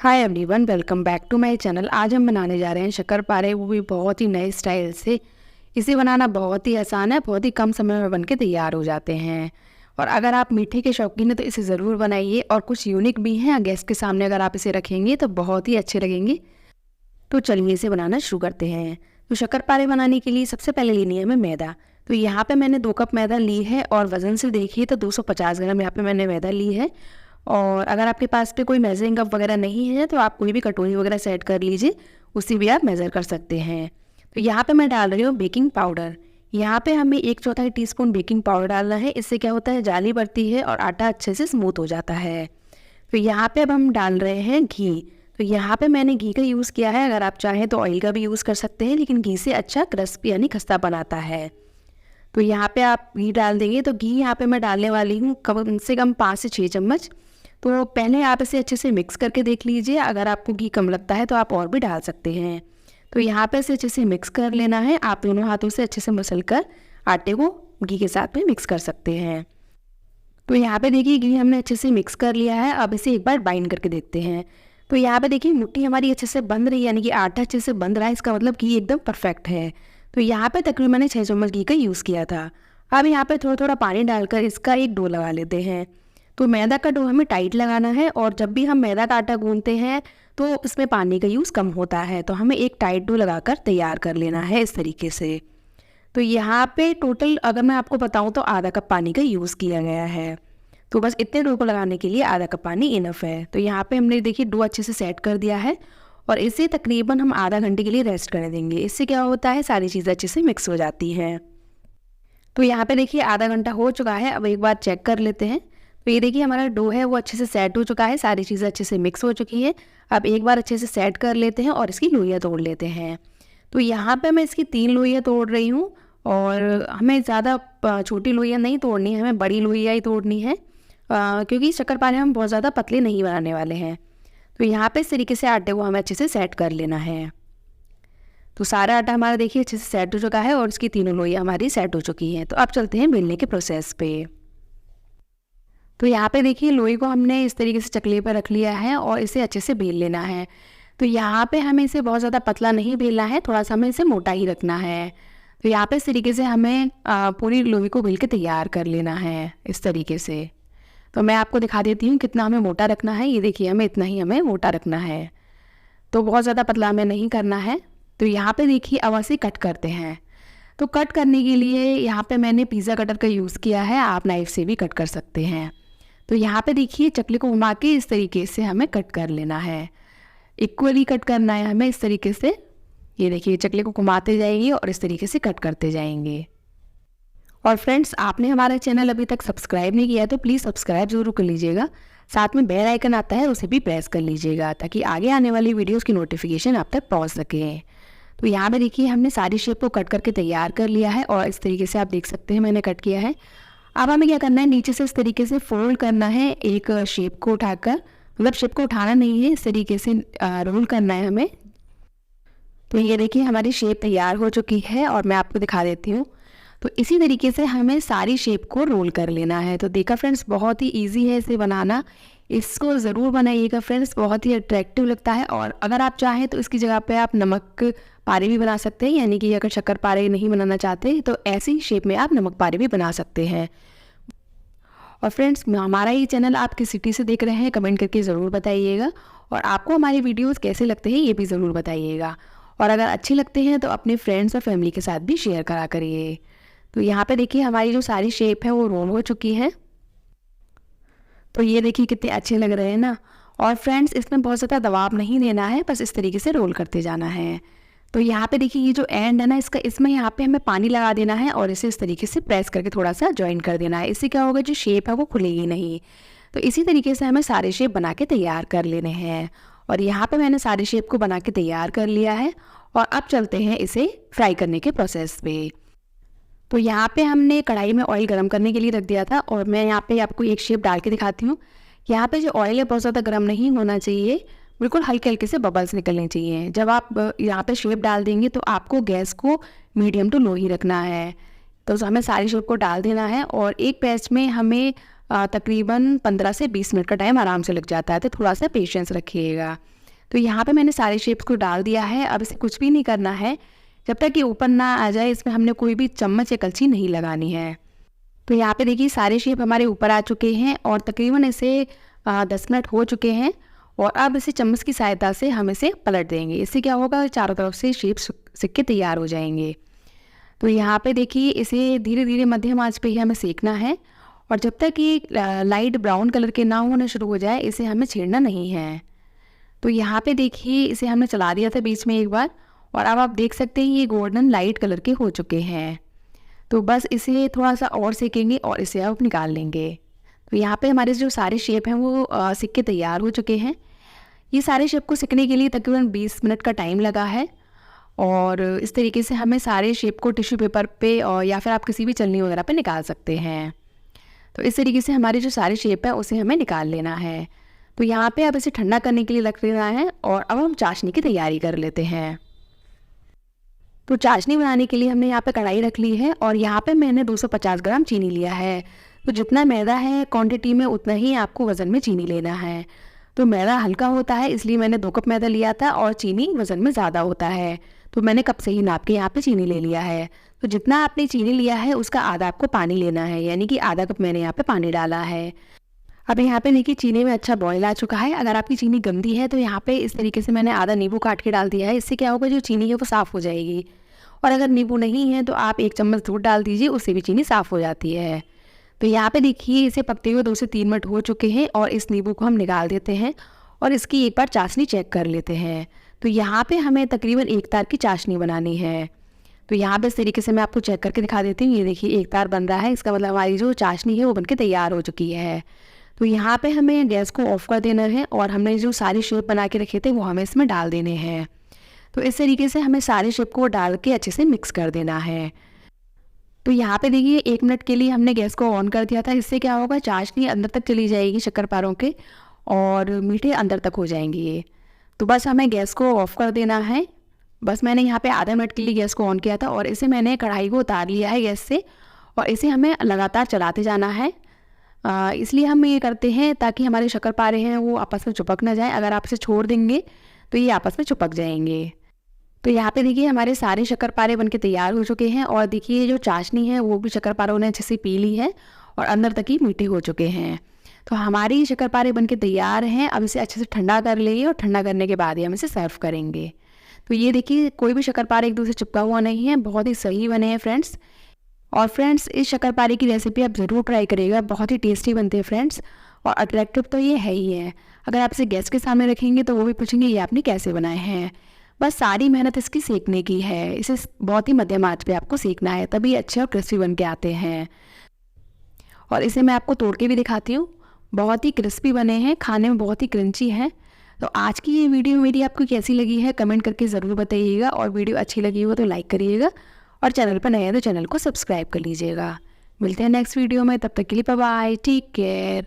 Hi everyone, welcome back to my channel. आज हम बनाने जा रहे हैं शक्करपारे, वो भी बहुत ही नए स्टाइल से। इसे बनाना बहुत ही आसान है, बहुत ही कम समय में बनके तैयार हो जाते हैं। और अगर आप मीठे के शौकीन हैं तो इसे ज़रूर बनाइए। और कुछ यूनिक भी हैं, गेस्ट के सामने अगर आप इसे रखेंगे तो बहुत ही अच्छे लगेंगे। तो चलिए इसे बनाना शुरू करते हैं। तो शक्करपारे बनाने के लिए सबसे पहले लेनी है हमें मैदा। तो यहाँ पे मैंने 2 कप मैदा ली है और वज़न से देखिए तो 250 ग्राम यहाँ पे मैंने मैदा ली है। और अगर आपके पास पे कोई मेजरिंग कप वगैरह नहीं है तो आप कोई भी कटोरी वगैरह सेट कर लीजिए, उससे भी आप मेज़र कर सकते हैं। तो यहाँ पे मैं डाल रही हूँ बेकिंग पाउडर। यहाँ पे हमें 1/4 टीस्पून बेकिंग पाउडर डालना है। इससे क्या होता है, जाली बढ़ती है और आटा अच्छे से स्मूथ हो जाता है। तो यहाँ पे अब हम डाल रहे हैं घी। तो यहाँ पे मैंने घी का यूज़ किया है, अगर आप चाहें तो ऑयल का भी यूज़ कर सकते हैं, लेकिन घी से अच्छा क्रिस्पी यानी खस्ता बनाता है। तो यहाँ पे आप घी डाल देंगे। तो घी यहाँ पे मैं डालने वाली हूँ कम से कम 5 से 6 चम्मच। तो पहले आप इसे अच्छे से मिक्स करके देख लीजिए, अगर आपको घी कम लगता है तो आप और भी डाल सकते हैं। तो यहाँ पे इसे अच्छे से मिक्स कर लेना है। आप दोनों हाथों से अच्छे से मसल कर आटे को घी के साथ में मिक्स कर सकते हैं। तो यहाँ पे देखिए घी हमने अच्छे से मिक्स कर लिया है। अब इसे एक बार बाइंड करके देखते हैं। तो यहाँ पे देखिए मुट्ठी हमारी अच्छे से बंध रही है, यानी कि आटा अच्छे से बंध रहा है। इसका मतलब घी एकदम परफेक्ट है। तो यहाँ पे तकरीबन मैंने 6 चम्मच घी का यूज़ किया था। अब यहाँ पे थोड़ा थोड़ा पानी डालकर इसका एक डो लगा लेते हैं। तो मैदा का डो हमें टाइट लगाना है, और जब भी हम मैदा का आटा गूंथते हैं तो इसमें पानी का यूज़ कम होता है। तो हमें एक टाइट डो लगाकर तैयार कर लेना है इस तरीके से। तो यहाँ पे टोटल अगर मैं आपको बताऊँ तो आधा कप पानी का यूज़ किया गया है। तो बस इतने डो को लगाने के लिए आधा कप पानी इनफ है। तो यहाँ पे हमने देखिए डो अच्छे से सेट कर दिया है, और इसे तकरीबन हम आधा घंटे के लिए रेस्ट करने देंगे। इससे क्या होता है, सारी चीज़ें अच्छे से मिक्स हो जाती हैं। तो यहाँ पे देखिए आधा घंटा हो चुका है। अब एक बार चेक कर लेते हैं। तो ये देखिए हमारा डो है वो अच्छे से सेट हो चुका है, सारी चीज़ें अच्छे से मिक्स हो चुकी हैं। अब एक बार अच्छे से सेट कर लेते हैं और इसकी लोइयाँ तोड़ लेते हैं। तो यहाँ पे मैं इसकी 3 लोइयाँ तोड़ रही हूँ, और हमें ज़्यादा छोटी लोइयाँ नहीं तोड़नी है, हमें बड़ी लोइयाँ ही तोड़नी है, क्योंकि शक्करपारे हम बहुत ज़्यादा पतले नहीं बनाने वाले हैं। तो यहाँ पे इस तरीके से आटे को हमें अच्छे से सेट कर लेना है। तो सारा आटा हमारा देखिए अच्छे से सेट हो चुका है, और इसकी तीनों लोइयाँ हमारी सेट हो चुकी हैं। तो अब चलते हैं बेलने के प्रोसेस पे। तो यहाँ पे देखिए लोई को हमने इस तरीके से चकले पर रख लिया है, और इसे अच्छे से बेल लेना है। तो यहाँ पे हमें इसे बहुत ज़्यादा पतला नहीं बेलना है, थोड़ा सा हमें इसे मोटा ही रखना है। तो यहाँ पे इस तरीके से हमें पूरी लोई को बेल के तैयार कर लेना है इस तरीके से। तो मैं आपको दिखा देती हूँ कितना हमें मोटा रखना है। ये देखिए हमें इतना ही हमें मोटा रखना है, तो बहुत ज़्यादा पतला हमें नहीं करना है। तो यहाँ पे देखिए अब इसे कट करते हैं। तो कट करने के लिए यहाँ पे मैंने पिज़्ज़ा कटर का यूज़ किया है, आप नाइफ़ से भी कट कर सकते हैं। तो यहाँ पे देखिए चकले को घुमा के इस तरीके से हमें कट कर लेना है, इक्वली कट करना है हमें इस तरीके से। ये देखिए चकले को घुमाते जाएंगे और इस तरीके से कट करते जाएंगे। और फ्रेंड्स, आपने हमारा चैनल अभी तक सब्सक्राइब नहीं किया है तो प्लीज़ सब्सक्राइब ज़रूर कर लीजिएगा। साथ में बेल आइकन आता है, उसे भी प्रेस कर लीजिएगा, ताकि आगे आने वाली वीडियोस की नोटिफिकेशन आप तक पहुंच सके। तो यहाँ पे देखिए हमने सारी शेप को कट करके तैयार कर लिया है, और इस तरीके से आप देख सकते हैं मैंने कट किया है। अब हमें क्या करना है, नीचे से इस तरीके से फोल्ड करना है एक शेप को उठाकर, मतलब शेप को उठाना नहीं है, इस तरीके से रोल करना है हमें। तो ये देखिए हमारी शेप तैयार हो चुकी है, और मैं आपको दिखा देती हूँ। तो इसी तरीके से हमें सारी शेप को रोल कर लेना है। तो देखा फ्रेंड्स, बहुत ही इजी है इसे बनाना। इसको ज़रूर बनाइएगा फ्रेंड्स, बहुत ही अट्रैक्टिव लगता है। और अगर आप चाहें तो इसकी जगह पे आप नमक पारे भी बना सकते हैं, यानी कि अगर शक्करपारे नहीं बनाना चाहते तो ऐसी शेप में आप नमक पारे भी बना सकते हैं। और फ्रेंड्स, हमारा ये चैनल आप किस सिटी से देख रहे हैं कमेंट करके ज़रूर बताइएगा, और आपको हमारे वीडियोस कैसे लगते हैं ये भी ज़रूर बताइएगा। और अगर अच्छे लगते हैं तो अपने फ्रेंड्स और फैमिली के साथ भी शेयर करा करिए। तो यहाँ पे देखिए हमारी जो सारी शेप है वो रोल हो चुकी है। तो ये देखिए कितने अच्छे लग रहे हैं ना। और फ्रेंड्स, इसमें बहुत ज़्यादा दबाव नहीं देना है, बस इस तरीके से रोल करते जाना है। तो यहाँ पे देखिए ये जो एंड है ना इसका, इसमें यहाँ पे हमें पानी लगा देना है, और इसे इस तरीके से प्रेस करके थोड़ा सा जॉइन कर देना है। इससे क्या होगा, जो शेप है वो खुलेगी नहीं। तो इसी तरीके से हमें सारे शेप बना के तैयार कर लेने हैं। और यहाँ पे मैंने सारे शेप को बना के तैयार कर लिया है, और अब चलते हैं इसे फ्राई करने के प्रोसेस पे। तो यहाँ पे हमने कढ़ाई में ऑयल गर्म करने के लिए रख दिया था, और मैं यहाँ पे आपको एक शेप डाल के दिखाती हूँ। यहाँ पे जो ऑयल है बहुत ज़्यादा गर्म नहीं होना चाहिए, बिल्कुल हल्के हल्के से बबल्स निकलने चाहिए। जब आप यहाँ पे शेप डाल देंगे तो आपको गैस को मीडियम टू लो ही रखना है। तो हमें सारी शेप को डाल देना है, और एक बैच में हमें तकरीबन 15 से 20 मिनट का टाइम आराम से लग जाता है, तो थोड़ा सा पेशेंस रखिएगा। तो यहाँ पे मैंने सारे शेप्स को डाल दिया है। अब इसे कुछ भी नहीं करना है, जब तक ये ऊपर ना आ जाए इसमें हमने कोई भी चम्मच या कलछी नहीं लगानी है। तो यहाँ पे देखिए सारे शेप हमारे ऊपर आ चुके हैं और तकरीबन इसे 10 मिनट हो चुके हैं। और अब इसे चम्मच की सहायता से हम इसे पलट देंगे। इससे क्या होगा, चारों तरफ से शेप सिक के तैयार हो जाएंगे। तो यहाँ पे देखिए इसे धीरे धीरे मध्यम आंच पे ही हमें सेकना है और जब तक ये लाइट ब्राउन कलर के ना होने शुरू हो जाए इसे हमें छेड़ना नहीं है। तो यहाँ पे देखिए इसे हमने चला दिया था बीच में एक बार और अब आप देख सकते हैं ये गोल्डन लाइट कलर के हो चुके हैं। तो बस इसे थोड़ा सा और सेकेंगे और इसे आप निकाल लेंगे। तो यहाँ पे हमारे जो सारे शेप हैं वो सिक के तैयार हो चुके हैं। ये सारे शेप को सिकने के लिए तकरीबन 20 मिनट का टाइम लगा है और इस तरीके से हमें सारे शेप को टिश्यू पेपर पे और या फिर आप किसी भी चलनी वगैरह पे निकाल सकते हैं। तो इस तरीके से हमारे जो सारे शेप है उसे हमें निकाल लेना है। तो यहाँ पे अब इसे ठंडा करने के लिए रख देना है और अब हम चाशनी की तैयारी कर लेते हैं। तो चाशनी बनाने के लिए हमने यहाँ पे कढ़ाई रख ली है और यहाँ पे मैंने 250 ग्राम चीनी लिया है। तो जितना मैदा है क्वांटिटी में उतना ही आपको वज़न में चीनी लेना है। तो मैदा हल्का होता है इसलिए मैंने 2 कप मैदा लिया था और चीनी वज़न में ज़्यादा होता है, तो मैंने कप से ही नाप के यहाँ पे चीनी ले लिया है। तो जितना आपने चीनी लिया है उसका आधा आपको पानी लेना है, यानी कि आधा कप मैंने यहाँ पे पानी डाला है। अब यहाँ पे देखिए चीनी में अच्छा बॉयल आ चुका है। अगर आपकी चीनी गंदी है तो यहाँ पे इस तरीके से मैंने आधा नींबू काट के डाल दिया है। इससे क्या होगा, जो चीनी है वो साफ़ हो जाएगी। और अगर नींबू नहीं है तो आप 1 चम्मच दूध डाल दीजिए, उससे भी चीनी साफ़ हो जाती है। तो यहाँ पे देखिए इसे पकते हुए 2 से 3 मिनट हो चुके हैं और इस नींबू को हम निकाल देते हैं और इसकी एक बार चाशनी चेक कर लेते हैं। तो यहाँ पे हमें तकरीबन 1 तार की चाशनी बनानी है। तो यहाँ पे इस तरीके से मैं आपको चेक करके दिखा देती हूँ। ये देखिए 1 तार बन रहा है, इसका मतलब हमारी जो चाशनी है वो बनके तैयार हो चुकी है। तो यहाँ पे हमें गैस को ऑफ कर देना है और हमने जो सारे शेप बना के रखे थे वो हमें इसमें डाल देने हैं। तो इस तरीके से हमें सारे शेप को डाल के अच्छे से मिक्स कर देना है। तो यहाँ पे देखिए 1 मिनट के लिए हमने गैस को ऑन कर दिया था। इससे क्या होगा, चाशनी अंदर तक चली जाएगी शक्करपारों के और मीठे अंदर तक हो जाएंगे ये। तो बस हमें गैस को ऑफ कर देना है। बस मैंने यहाँ पे आधा मिनट के लिए गैस को ऑन किया था और इसे मैंने कढ़ाई को उतार लिया है गैस से और इसे हमें लगातार चलाते जाना है। इसलिए हम ये करते हैं ताकि हमारे शक्करपारे हैं वो आपस में चिपक ना जाए। अगर आप इसे छोड़ देंगे तो ये आपस में चिपक जाएंगे। तो यहाँ पे देखिए हमारे सारे शक्करपारे बनके तैयार हो चुके हैं और देखिए जो चाशनी है वो भी शक्करपारों ने अच्छे से पी ली है और अंदर तक ही मीठे हो चुके हैं। तो हमारी शक्करपारे बनके तैयार हैं। अब इसे अच्छे से ठंडा कर लेंगे और ठंडा करने के बाद ही हम इसे सर्व करेंगे। तो ये देखिए कोई भी शक्करपारे एक दूसरे चिपका हुआ नहीं है, बहुत ही सही बने हैं फ्रेंड्स। और फ्रेंड्स इस शक्करपारे की रेसिपी आप ज़रूर ट्राई करिएगा, बहुत ही टेस्टी बनते हैं फ्रेंड्स और अट्रैक्टिव तो ये है ही है। अगर आप इसे गेस्ट के सामने रखेंगे तो वो भी पूछेंगे ये आपने कैसे बनाए हैं। बस सारी मेहनत इसकी सेकने की है। इसे बहुत ही मध्यम आंच पे आपको सेकना है, तभी अच्छे और क्रिस्पी बन के आते हैं। और इसे मैं आपको तोड़ के भी दिखाती हूँ, बहुत ही क्रिस्पी बने हैं, खाने में बहुत ही क्रंची है। तो आज की ये वीडियो मेरी आपको कैसी लगी है कमेंट करके ज़रूर बताइएगा और वीडियो अच्छी लगी हो तो लाइक करिएगा और चैनल पर नए हैं तो चैनल को सब्सक्राइब कर लीजिएगा। मिलते हैं नेक्स्ट वीडियो में, तब तक के लिए बाय बाय, टेक केयर।